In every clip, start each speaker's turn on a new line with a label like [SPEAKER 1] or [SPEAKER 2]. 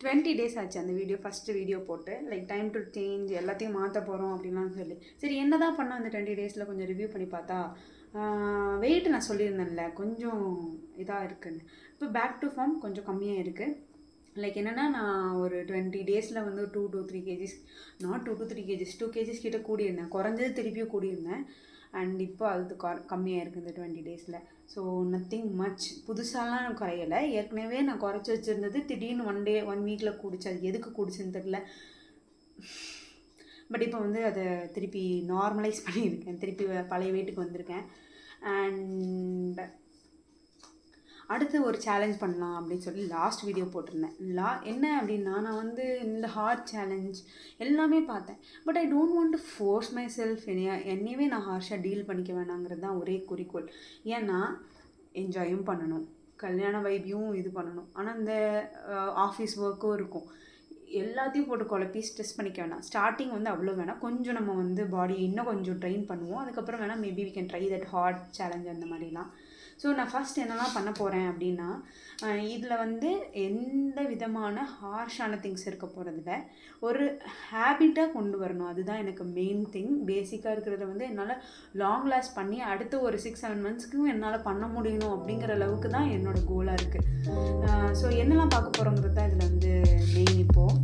[SPEAKER 1] 20 days ஆச்சு அந்த first video போட்டு லைக் டைம் டு சேஞ்ச் எல்லாத்தையும் மாற்ற போகிறோம் அப்படின்லாம் சொல்லி. சரி என்ன தான் பண்ணோம் அந்த 20 டேஸில் கொஞ்சம் ரிவ்யூ பண்ணி பார்த்தா வெயிட் நான் சொல்லியிருந்தேன்ல கொஞ்சம் இதாக இருக்குன்னு. இப்போ பேக் டு ஃபார்ம் கொஞ்சம் கம்மியாக இருக்குது. லைக் என்னென்னா நான் ஒரு 20 டேஸில் வந்து 2 to 3 kgs, not 2 to 3 kgs, 2 kgs கிட்ட கூடியிருந்தேன். குறைஞ்சது திருப்பியும் கூடியிருந்தேன். அண்ட் இப்போ அது கம்மியாக இருக்குது இந்த 20 டேஸில். ஸோ நத்திங் மச் புதுசாலாம் குறையலை. ஏற்கனவே நான் குறைச்சி வச்சுருந்தது திடீர்னு 1 வீக்கில் கூடிச்சு. அது எதுக்கு கூடிச்சுன்னு தெரில. பட் இப்போ வந்து அதை திருப்பி நார்மலைஸ் பண்ணியிருக்கேன். திருப்பி பழைய வெயிட்டுக்கு வந்திருக்கேன். அண்ட் அடுத்து ஒரு சேலஞ்ச் பண்ணலாம் அப்படின்னு சொல்லி லாஸ்ட் வீடியோ போட்டிருந்தேன். என்ன அப்படின்னா நான் வந்து இந்த ஹார்ட் சேலஞ்ச் எல்லாமே பார்த்தேன். But I don't want to force my self. என்னையவே நான் ஹார்ஷாக டீல் பண்ணிக்க வேணாங்கிறது தான் ஒரே குறிக்கோள். ஏன்னா என்ஜாயும் பண்ணணும், கல்யாண வைபியும் இது பண்ணணும். ஆனால் இந்த ஆஃபீஸ் ஒர்க்கும் இருக்கும். எல்லாத்தையும் போட்டு குழப்பி ஸ்ட்ரெஸ் பண்ணிக்க வேணாம். ஸ்டார்டிங் வந்து அவ்வளோ வேணாம். கொஞ்சம் நம்ம வந்து பாடியை இன்னும் கொஞ்சம் ட்ரெயின் பண்ணுவோம். அதுக்கப்புறம் வேணால் maybe we can try that hard challenge அந்த மாதிரிலாம். ஸோ நான் ஃபஸ்ட் என்னெல்லாம் பண்ண போகிறேன் அப்படின்னா இதில் வந்து எந்த விதமான ஹார்ஷான திங்ஸ் இருக்க போகிறதில்ல. ஒரு ஹேபிட்டாக கொண்டு வரணும். அதுதான் எனக்கு மெயின் திங். பேசிக்காக இருக்கிறத வந்து என்னால் லாங் லாஸ்ட் பண்ணி அடுத்த ஒரு 6-7 மந்த்ஸ்க்கும் என்னால் பண்ண முடியணும் அப்படிங்கிற அளவுக்கு தான் என்னோடய கோலாக இருக்குது. ஸோ என்னெல்லாம் பார்க்க போகிறோங்கிறது தான் இதில் வந்து மெயின். இப்போது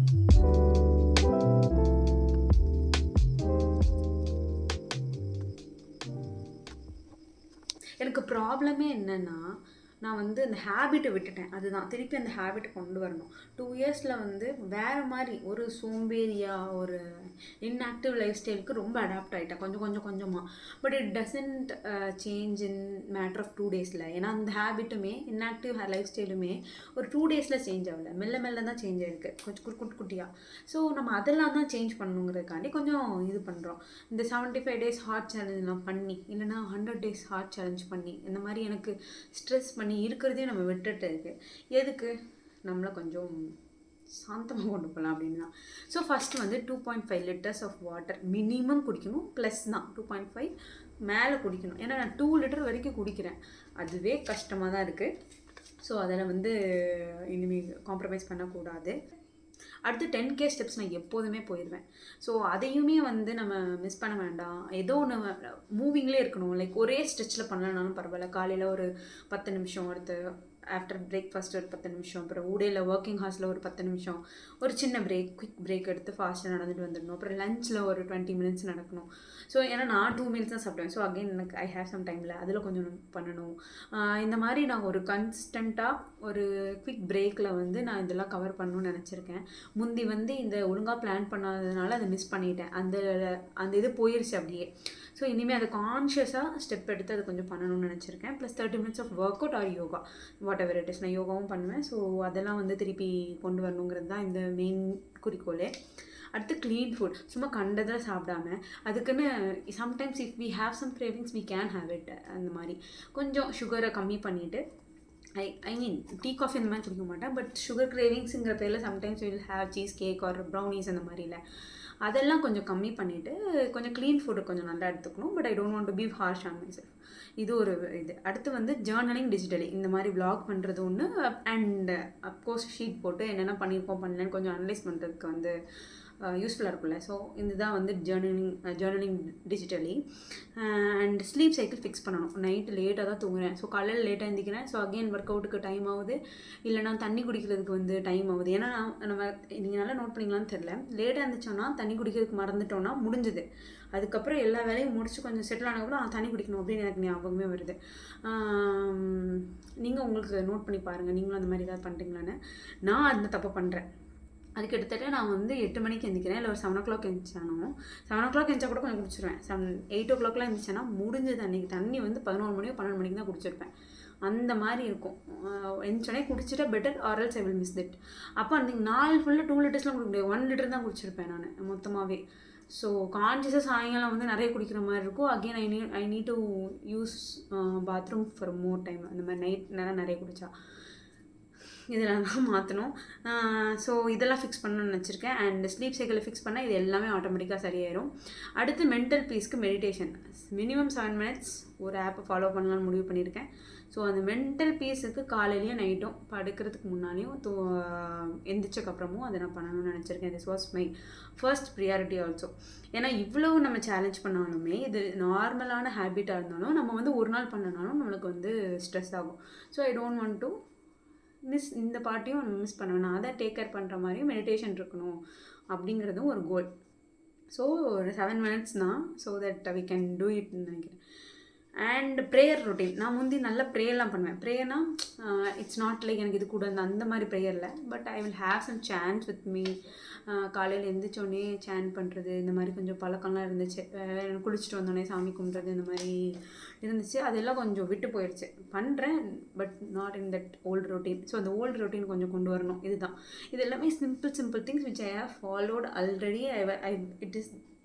[SPEAKER 1] எனக்கு ப்ராப்ளமே என்னென்னா நான் வந்து அந்த ஹேபிட்டை விட்டுட்டேன். அதுதான் திருப்பி அந்த ஹேபிட்டை கொண்டு வரணும். 2 இயர்ஸில் வந்து வேறு மாதிரி ஒரு சோம்பேறியாக ஒரு இன்ஆக்டிவ் லைஃப் ஸ்டைலுக்கு ரொம்ப அடாப்ட் ஆகிட்டேன் கொஞ்சமாக. But it doesn't change in matter of 2 டேஸில். ஏன்னா அந்த ஹேபிட்டுமே இன்ஆக்டிவ் லைஃப் ஸ்டைலுமே ஒரு 2 டேஸில் சேஞ்ச் ஆகலை. மெல்ல தான் சேஞ்ச் ஆகிருக்கு, கொஞ்சம் குட்டியாக. ஸோ நம்ம அதெல்லாம் தான் சேஞ்ச் பண்ணணுங்கிறதுக்காண்டி கொஞ்சம் இது பண்ணுறோம். இந்த 75 days ஹார்ட் சேலஞ்செலாம் பண்ணி, இல்லைனா 100 days ஹார்ட் சேலஞ்ச் பண்ணி, இந்த மாதிரி எனக்கு ஸ்ட்ரெஸ் பண்ணி இருக்கிறதையும் நம்ம விட்டுட்டு இருக்கு. எதுக்கு? நம்மளை கொஞ்சம் சாந்தமாக கொண்டு போகலாம் அப்படின்னு தான். ஸோ ஃபஸ்ட்டு வந்து 2.5 liters ஆஃப் வாட்டர் மினிமம் குடிக்கணும். ப்ளஸ் தான் 2.5 மேலே குடிக்கணும். ஏன்னா நான் 2 லிட்டர் வரைக்கும் குடிக்கிறேன். அதுவே கஷ்டமாக தான் இருக்குது. ஸோ அதில் வந்து இனிமேல் காம்ப்ரமைஸ் பண்ணக்கூடாது. அடுத்து 10K ஸ்டெப்ஸ் நான் எப்போதுமே போயிடுவேன். ஸோ அதையுமே வந்து நம்ம மிஸ் பண்ண வேண்டாம். ஏதோ ஒன்று மூவிங்லேயே இருக்கணும். லைக் ஒரே ஸ்ட்ரெச்சில் பண்ணலனாலும் பரவாயில்ல. காலையில் ஒரு 10 நிமிஷம், அடுத்து ஆஃப்டர் பிரேக்ஃபாஸ்ட் ஒரு 10 நிமிஷம், அப்புறம் ஊடையில் ஒர்க்கிங் ஹார்ஸில் ஒரு 10 நிமிஷம், ஒரு சின்ன குயிக் பிரேக் எடுத்து ஃபாஸ்ட்டாக நடந்துட்டு வந்துடணும். அப்புறம் லஞ்சில் ஒரு 20 minutes நடக்கணும். ஸோ ஏன்னா நான் 2 meals தான் சாப்பிடுவேன். ஸோ அகெயின் எனக்கு ஐ ஹேவ் சம் டைமில் அதில் கொஞ்சம் பண்ணணும். இந்த மாதிரி நான் ஒரு கன்ஸ்டண்ட்டாக ஒரு குவிக் பிரேக்கில் வந்து நான் இதெல்லாம் கவர் பண்ணணும்னு நினச்சிருக்கேன். முந்தி வந்து இந்த ஒழுங்காக பிளான் பண்ணாததுனால அதை மிஸ் பண்ணிட்டேன். அந்த இது போயிடுச்சு அப்படியே. ஸோ இனிமேல் அதை கான்ஷியஸாக ஸ்டெப் எடுத்து அதை கொஞ்சம் பண்ணணும்னு நினச்சிருக்கேன். Plus 30 minutes of workout or yoga, whatever it is. நான் யோகாவும் பண்ணுவேன். ஸோ அதெல்லாம் வந்து திருப்பி கொண்டு வரணுங்கிறது தான் இந்த மெயின் குறிக்கோளே. அடுத்து க்ளீன் ஃபுட். சும்மா கண்டதில் சாப்பிடாம அதுக்குன்னு sometimes if we have some cravings we can have it. அந்த மாதிரி கொஞ்சம் சுகரை கம்மி பண்ணிவிட்டு, ஐ மீன் டீ காஃபி இந்த மாதிரி குடிக்க மாட்டேன். பட் சுகர் கிரேவிங்ஸுங்கிற பேரில் sometimes will have cheesecake or brownies அந்த மாதிரில அதெல்லாம் கொஞ்சம் கம்மி பண்ணிவிட்டு கொஞ்சம் க்ளீன் ஃபுட்டு கொஞ்சம் நல்லா எடுத்துக்கணும். But I don't want to be harsh on myself. இது ஒரு இது. அடுத்து வந்து ஜேர்னலிங் டிஜிட்டலி, இந்த மாதிரி வ்ளாக் பண்ணுறது ஒன்று. அண்ட் அப்கோர்ஸ் ஷீட் போட்டு என்னென்ன பண்ணியிருக்கோம் பண்ணலன்னு கொஞ்சம் அனலைஸ் பண்ணுறதுக்கு வந்து யூஸ்ஃபுல்லாக இருக்கும்ல. ஸோ இதுதான் வந்து journaling digitally. And sleep cycle fix பண்ணணும். நைட்டு லேட்டாக தான் தூங்குறேன். ஸோ காலையில் லேட்டாக எழுந்திக்கிறேன். ஸோ அகெயின் ஒர்க் அவுட்டுக்கு டைம் ஆகுது, இல்லைனா தண்ணி குடிக்கிறதுக்கு வந்து டைம் ஆகுது. ஏன்னா நம்ம நீங்கள் நல்லா நோட் பண்ணிங்களான்னு தெரில, லேட்டாக இருந்துச்சோன்னா தண்ணி குடிக்கிறதுக்கு மறந்துட்டோன்னா முடிஞ்சுது. அதுக்கப்புறம் எல்லா வேலையும் முடிச்சு கொஞ்சம் செட்டில் ஆனதுக்கப்புறம் தண்ணி குடிக்கணும் அப்படின்னு எனக்கு ஞாபகமே வருது. நீங்கள் உங்களுக்கு நோட் பண்ணி பாருங்கள், நீங்களும் அந்த மாதிரி ஏதாவது பண்ணுறீங்களான்னு. நான் அந்த தப்பை பண்ணுறேன். அது கிட்டத்தட்ட நான் வந்து 8 மணிக்கு எழுந்திக்கிறேன், இல்லை ஒரு 7 o'clock எழுந்திரிச்சானோ 7 o'clock எழுந்திரிச்சா கூட கொஞ்சம் குடிச்சிருவேன். 8 o'clockலாம் எழுந்திரிச்சேன்னா முடிஞ்சது. அன்றைக்கி தண்ணி வந்து 11 மணியோ 12 மணிக்கு தான் குடிச்சிருப்பேன். அந்த மாதிரி இருக்கும். எழுந்திரிச்சோடனே குடிச்சிட்டா better, or else I will miss that. அப்போ அன்றைக்கி நாள் ஃபுல்லாக 2 லிட்டர்ஸ்லாம் குடிக்க முடியாது. 1 liter தான் குடிச்சிருப்பேன் நான் மொத்தமாகவே. ஸோ கான்ஷியஸாக சாயங்காலம் வந்து நிறைய குடிக்கிற மாதிரி இருக்கும். Again I need to use bathroom for more time. அந்த மாதிரி நைட் நிறைய குடித்தா இதெல்லாம் தான் மாற்றணும். ஸோ இதெல்லாம் ஃபிக்ஸ் பண்ணணும்னு நினச்சிருக்கேன். அண்ட் ஸ்லீப் சைக்கிளை ஃபிக்ஸ் பண்ணால் இது எல்லாமே ஆட்டோமேட்டிக்காக சரியாயிடும். அடுத்து மென்டல் பீஸ்க்கு மெடிடேஷன் மினிமம் 7 minutes ஒரு ஆப்பை ஃபாலோ பண்ணலான்னு முடிவு பண்ணியிருக்கேன். ஸோ அந்த மென்டல் பீஸுக்கு காலையிலையும் நைட்டும் படுக்கிறதுக்கு முன்னாடியும் எந்திரிச்சக்கப்புறமும் அதை நான் பண்ணணும்னு நினச்சிருக்கேன். This was my first priority also. ஏன்னா இவ்வளோ நம்ம சேலஞ்ச் பண்ணாலுமே இது நார்மலான ஹேபிட்டாக இருந்தாலும் நம்ம வந்து ஒரு நாள் பண்ணனாலும் நம்மளுக்கு வந்து ஸ்ட்ரெஸ் ஆகும். So I don't want to இந்த பார்ட்டியும் நம்ம மிஸ் பண்ண வேணாம். அதை டேக் கேர் பண்ணுற மாதிரியும் மெடிடேஷன் இருக்கணும் அப்படிங்கிறதும் ஒரு கோல். ஸோ 7 minutes தான். So that we can do இட்னு நினைக்கிறேன். அண்ட் ப்ரேயர் ரொட்டீன் நான் முந்தி நல்ல ப்ரேயர்லாம் பண்ணுவேன். ப்ரேயர்னா இட்ஸ் நாட் லைக் எனக்கு இது கூட அந்த மாதிரி ப்ரேயர் இல்லை. But I will have some chants with me. காலையில் எழுந்திரிச்சோடனே சான் பண்ணுறது இந்த மாதிரி கொஞ்சம் பழக்கம்லாம் இருந்துச்சு. குளிச்சுட்டு வந்தோடனே சாமி கும்பிட்றது இந்த மாதிரி இருந்துச்சு. அதெல்லாம் கொஞ்சம் விட்டு போயிடுச்சு. பண்ணுறேன் but not in that old routine. So அந்த ஓல்டு ரொட்டீன் கொஞ்சம் கொண்டு வரணும். இதுதான் இது எல்லாமே simple things which I have followed already.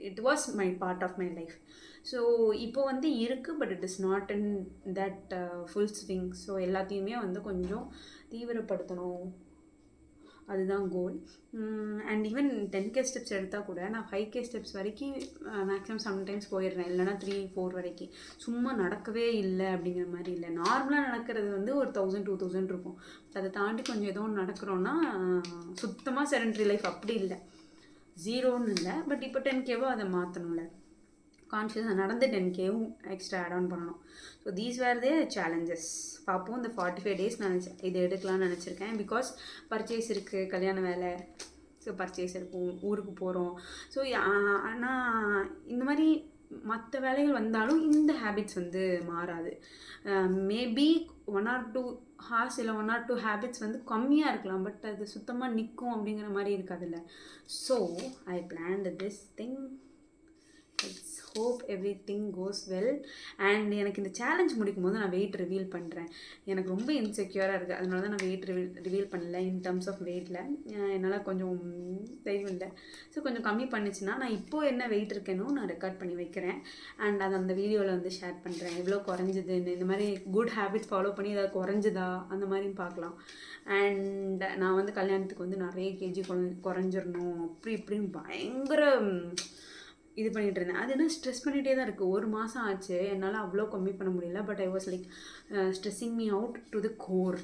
[SPEAKER 1] It was my part of my life. So இப்போ வந்து இருக்குது but it is not in that full swing. So எல்லாத்தையுமே வந்து கொஞ்சம் தீவிரப்படுத்தணும், அதுதான் கோல். அண்ட் ஈவன் 10K ஸ்டெப்ஸ் எடுத்தால் கூட நான் 5K ஸ்டெப்ஸ் வரைக்கும் மேக்ஸிமம் சம்டைம்ஸ் போயிடுறேன். இல்லைனா 3-4 வரைக்கும். சும்மா நடக்கவே இல்லை அப்படிங்கிற மாதிரி இல்லை. நார்மலாக நடக்கிறது வந்து ஒரு 1000-2000 இருக்கும். அதை தாண்டி கொஞ்சம் ஏதோ ஒன்று நடக்கிறோன்னா சுத்தமாக செடன்ட்ரி லைஃப் அப்படி இல்லை, 0ன்னு இல்லை. பட் இப்போ 10Kவோ அதை மாற்றணும்ல, கான்ஷியஸாக நடந்து 10Kவும் எக்ஸ்ட்ரா ஆட் ஆன் பண்ணணும். So these where they challenges. பார்ப்போம். இந்த 45 days இது எடுக்கலாம்னு நினச்சிருக்கேன். பிகாஸ் பர்ச்சேஸ் இருக்குது, கல்யாண வேலை, ஸோ பர்ச்சேஸ் இருக்கும், ஊருக்கு போகிறோம். ஸோ ஆனால் இந்த மாதிரி மற்ற வேலைகள் வந்தாலும் இந்த ஹேபிட்ஸ் வந்து மாறாது. மேபி 1 or 2 hours இல்லை 1 or 2 ஹேபிட்ஸ் வந்து கம்மியாக இருக்கலாம். பட் அது சுத்தமாக நிற்கும் அப்படிங்கிற மாதிரி இருக்காதுல்ல. So I plant this thing. Let's hope everything goes well. And எனக்கு இந்த சேலஞ்ச் முடிக்கும் போது நான் வெயிட் ரிவீல் பண்ணுறேன். எனக்கு ரொம்ப இன்செக்யூராக இருக்குது. அதனால தான் நான் வெயிட் ரிவீல் பண்ணல. இன் டர்ம்ஸ் ஆஃப் வெயிட்டில் என்னால் கொஞ்சம் தைரியம் இல்லை. ஸோ கொஞ்சம் கம்மி பண்ணிச்சுன்னா நான் இப்போது என்ன வெயிட் இருக்கேனோ நான் ரெக்கார்ட் பண்ணி வைக்கிறேன். அண்ட் அதை அந்த வீடியோவில் வந்து ஷேர் பண்ணுறேன். எவ்வளோ குறைஞ்சிதுன்னு, இந்த மாதிரி குட் ஹேபிட்ஸ் ஃபாலோ பண்ணி ஏதாவது குறைஞ்சிதா அந்த மாதிரியும் பார்க்கலாம். அண்ட் நான் வந்து கல்யாணத்துக்கு வந்து நிறைய கேஜி குறைஞ்சிடணும் அப்படி இப்படின்னு பயங்கர இது பண்ணிகிட்டு இருந்தேன். அது என்ன ஸ்ட்ரெஸ் பண்ணிகிட்டே தான் இருக்குது. 1 மாதம் ஆச்சு, என்னால் அவ்வளோ கம்மி பண்ண முடியல. But I was like stressing me out to the core.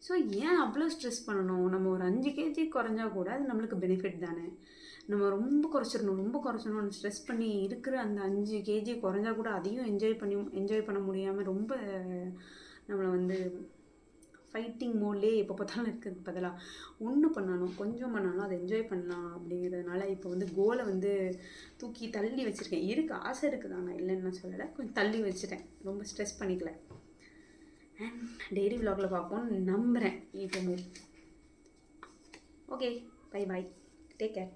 [SPEAKER 1] So ஏன் அவ்வளோ ஸ்ட்ரெஸ் பண்ணணும்? நம்ம ஒரு 5 kg குறைஞ்சா கூட அது நம்மளுக்கு பெனிஃபிட் தானே. நம்ம ரொம்ப குறைச்சிடணும் ஸ்ட்ரெஸ் பண்ணி இருக்கிற அந்த 5 kg குறைஞ்சா கூட அதையும் என்ஜாய் பண்ண முடியாமல் ரொம்ப நம்மளை வந்து ஃபைட்டிங் மோட்லேயே எப்போ பார்த்தாலும் இருக்கிறதுக்கு பதிலாக ஒன்று பண்ணணும், கொஞ்சம் பண்ணாலும் அதை என்ஜாய் பண்ணலாம் அப்படிங்கிறதுனால இப்போ வந்து கோலை வந்து தூக்கி தள்ளி வச்சுருக்கேன். ஆசை இருக்குது தான், நான் இல்லைன்னு சொல்லலை, கொஞ்சம் தள்ளி வச்சுட்டேன். ரொம்ப ஸ்ட்ரெஸ் பண்ணிக்கல. அண்ட் டெய்லி விலாகில் பார்ப்போம்னு நம்புகிறேன். இப்போ okay, bye bye, take care.